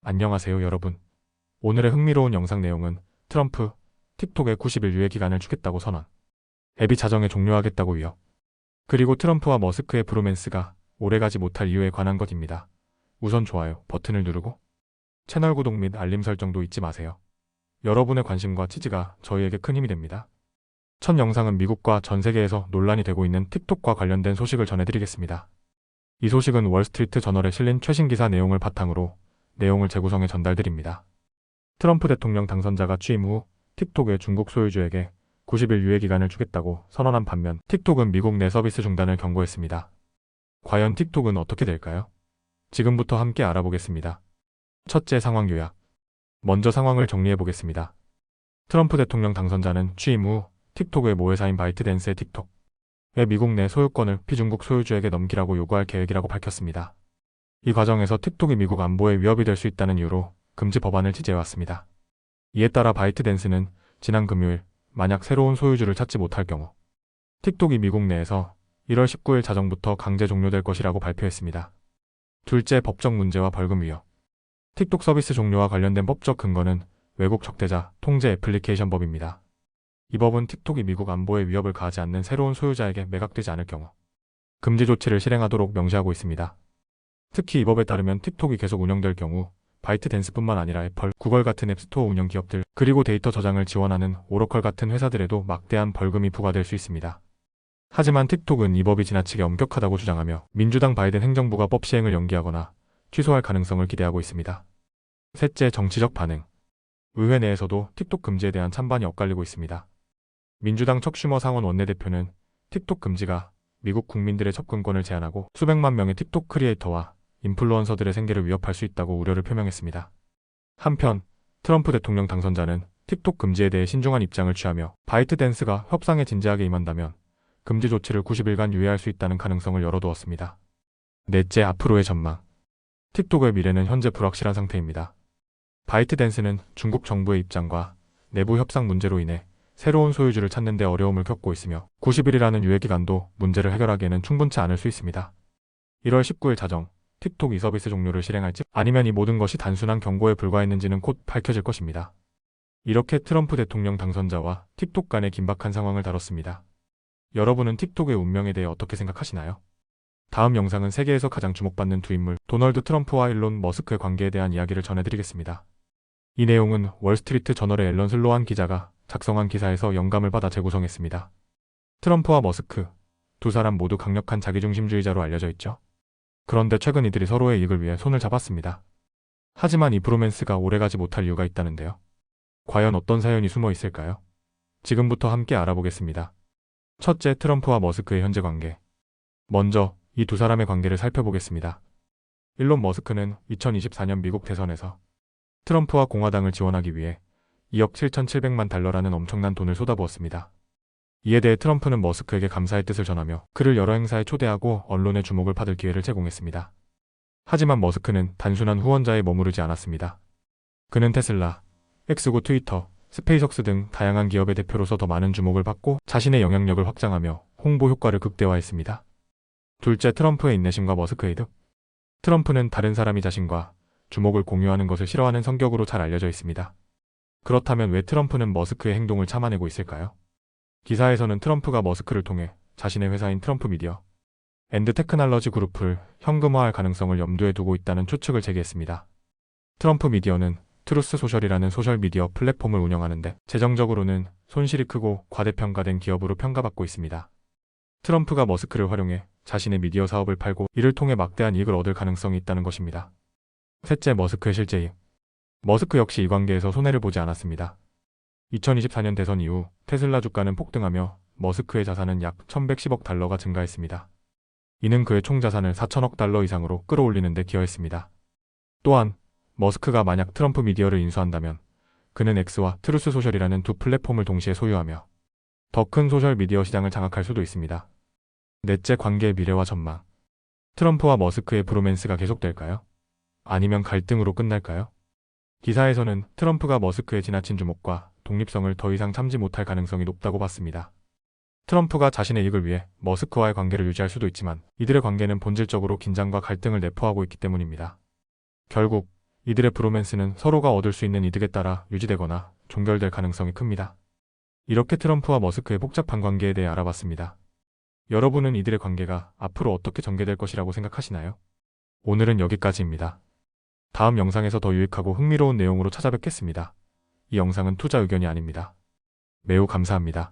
안녕하세요 여러분. 오늘의 흥미로운 영상 내용은 트럼프, 틱톡에 90일 유예 기간을 주겠다고 선언. 앱이 자정에 종료하겠다고 위협. 그리고 트럼프와 머스크의 브로맨스가 오래가지 못할 이유에 관한 것입니다. 우선 좋아요 버튼을 누르고 채널 구독 및 알림 설정도 잊지 마세요. 여러분의 관심과 지지가 저희에게 큰 힘이 됩니다. 첫 영상은 미국과 전 세계에서 논란이 되고 있는 틱톡과 관련된 소식을 전해드리겠습니다. 이 소식은 월스트리트 저널에 실린 최신 기사 내용을 바탕으로 내용을 재구성해 전달드립니다. 트럼프 대통령 당선자가 취임 후 틱톡의 중국 소유주에게 90일 유예 기간을 주겠다고 선언한 반면 틱톡은 미국 내 서비스 중단을 경고했습니다. 과연 틱톡은 어떻게 될까요? 지금부터 함께 알아보겠습니다. 첫째, 상황 요약. 먼저 상황을 정리해 보겠습니다. 트럼프 대통령 당선자는 취임 후 틱톡의 모회사인 바이트댄스의 틱톡의 미국 내 소유권을 피중국 소유주에게 넘기라고 요구할 계획이라고 밝혔습니다. 이 과정에서 틱톡이 미국 안보에 위협이 될 수 있다는 이유로 금지 법안을 지지해왔습니다. 이에 따라 바이트댄스는 지난 금요일 만약 새로운 소유주를 찾지 못할 경우 틱톡이 미국 내에서 1월 19일 자정부터 강제 종료될 것이라고 발표했습니다. 둘째, 법적 문제와 벌금 위협. 틱톡 서비스 종료와 관련된 법적 근거는 외국 적대자 통제 애플리케이션 법입니다. 이 법은 틱톡이 미국 안보에 위협을 가하지 않는 새로운 소유자에게 매각되지 않을 경우 금지 조치를 실행하도록 명시하고 있습니다. 특히 이 법에 따르면 틱톡이 계속 운영될 경우 바이트댄스뿐만 아니라 애플, 구글 같은 앱스토어 운영 기업들, 그리고 데이터 저장을 지원하는 오러클 같은 회사들에도 막대한 벌금이 부과될 수 있습니다. 하지만 틱톡은 이 법이 지나치게 엄격하다고 주장하며 민주당 바이든 행정부가 법 시행을 연기하거나 취소할 가능성을 기대하고 있습니다. 셋째, 정치적 반응. 의회 내에서도 틱톡 금지에 대한 찬반이 엇갈리고 있습니다. 민주당 척 슈머 상원 원내대표는 틱톡 금지가 미국 국민들의 접근권을 제한하고 수백만 명의 틱톡 크리에이터와 인플루언서들의 생계를 위협할 수 있다고 우려를 표명했습니다. 한편 트럼프 대통령 당선자는 틱톡 금지에 대해 신중한 입장을 취하며 바이트댄스가 협상에 진지하게 임한다면 금지 조치를 90일간 유예할 수 있다는 가능성을 열어두었습니다. 넷째, 앞으로의 전망. 틱톡의 미래는 현재 불확실한 상태입니다. 바이트댄스는 중국 정부의 입장과 내부 협상 문제로 인해 새로운 소유주를 찾는 데 어려움을 겪고 있으며 90일이라는 유예기간도 문제를 해결하기에는 충분치 않을 수 있습니다. 1월 19일 자정 틱톡 이 서비스 종료를 실행할지 아니면 이 모든 것이 단순한 경고에 불과했는지는 곧 밝혀질 것입니다. 이렇게 트럼프 대통령 당선자와 틱톡 간의 긴박한 상황을 다뤘습니다. 여러분은 틱톡의 운명에 대해 어떻게 생각하시나요? 다음 영상은 세계에서 가장 주목받는 두 인물 도널드 트럼프와 일론 머스크의 관계에 대한 이야기를 전해드리겠습니다. 이 내용은 월스트리트 저널의 앨런 슬로안 기자가 작성한 기사에서 영감을 받아 재구성했습니다. 트럼프와 머스크, 두 사람 모두 강력한 자기중심주의자로 알려져 있죠. 그런데 최근 이들이 서로의 이익을 위해 손을 잡았습니다. 하지만 이 브로맨스가 오래가지 못할 이유가 있다는데요. 과연 어떤 사연이 숨어 있을까요? 지금부터 함께 알아보겠습니다. 첫째, 트럼프와 머스크의 현재 관계. 먼저 이 두 사람의 관계를 살펴보겠습니다. 일론 머스크는 2024년 미국 대선에서 트럼프와 공화당을 지원하기 위해 2억 7,700만 달러라는 엄청난 돈을 쏟아부었습니다. 이에 대해 트럼프는 머스크에게 감사의 뜻을 전하며 그를 여러 행사에 초대하고 언론의 주목을 받을 기회를 제공했습니다. 하지만 머스크는 단순한 후원자에 머무르지 않았습니다. 그는 테슬라, X고 트위터, 스페이스X 등 다양한 기업의 대표로서 더 많은 주목을 받고 자신의 영향력을 확장하며 홍보 효과를 극대화했습니다. 둘째, 트럼프의 인내심과 머스크의 득. 트럼프는 다른 사람이 자신과 주목을 공유하는 것을 싫어하는 성격으로 잘 알려져 있습니다. 그렇다면 왜 트럼프는 머스크의 행동을 참아내고 있을까요? 기사에서는 트럼프가 머스크를 통해 자신의 회사인 트럼프 미디어 앤드 테크놀로지 그룹을 현금화할 가능성을 염두에 두고 있다는 추측을 제기했습니다. 트럼프 미디어는 트루스 소셜이라는 소셜미디어 플랫폼을 운영하는데 재정적으로는 손실이 크고 과대평가된 기업으로 평가받고 있습니다. 트럼프가 머스크를 활용해 자신의 미디어 사업을 팔고 이를 통해 막대한 이익을 얻을 가능성이 있다는 것입니다. 셋째, 머스크의 실제 이익. 머스크 역시 이 관계에서 손해를 보지 않았습니다. 2024년 대선 이후 테슬라 주가는 폭등하며 머스크의 자산은 약 1,110억 달러가 증가했습니다. 이는 그의 총 자산을 4천억 달러 이상으로 끌어올리는 데 기여했습니다. 또한 머스크가 만약 트럼프 미디어를 인수한다면 그는 X와 트루스 소셜이라는 두 플랫폼을 동시에 소유하며 더 큰 소셜 미디어 시장을 장악할 수도 있습니다. 넷째, 관계의 미래와 전망. 트럼프와 머스크의 브로맨스가 계속될까요? 아니면 갈등으로 끝날까요? 기사에서는 트럼프가 머스크의 지나친 주목과 독립성을 더 이상 참지 못할 가능성이 높다고 봤습니다. 트럼프가 자신의 이익을 위해 머스크와의 관계를 유지할 수도 있지만 이들의 관계는 본질적으로 긴장과 갈등을 내포하고 있기 때문입니다. 결국 이들의 브로맨스는 서로가 얻을 수 있는 이득에 따라 유지되거나 종결될 가능성이 큽니다. 이렇게 트럼프와 머스크의 복잡한 관계에 대해 알아봤습니다. 여러분은 이들의 관계가 앞으로 어떻게 전개될 것이라고 생각하시나요? 오늘은 여기까지입니다. 다음 영상에서 더 유익하고 흥미로운 내용으로 찾아뵙겠습니다. 이 영상은 투자 의견이 아닙니다. 매우 감사합니다.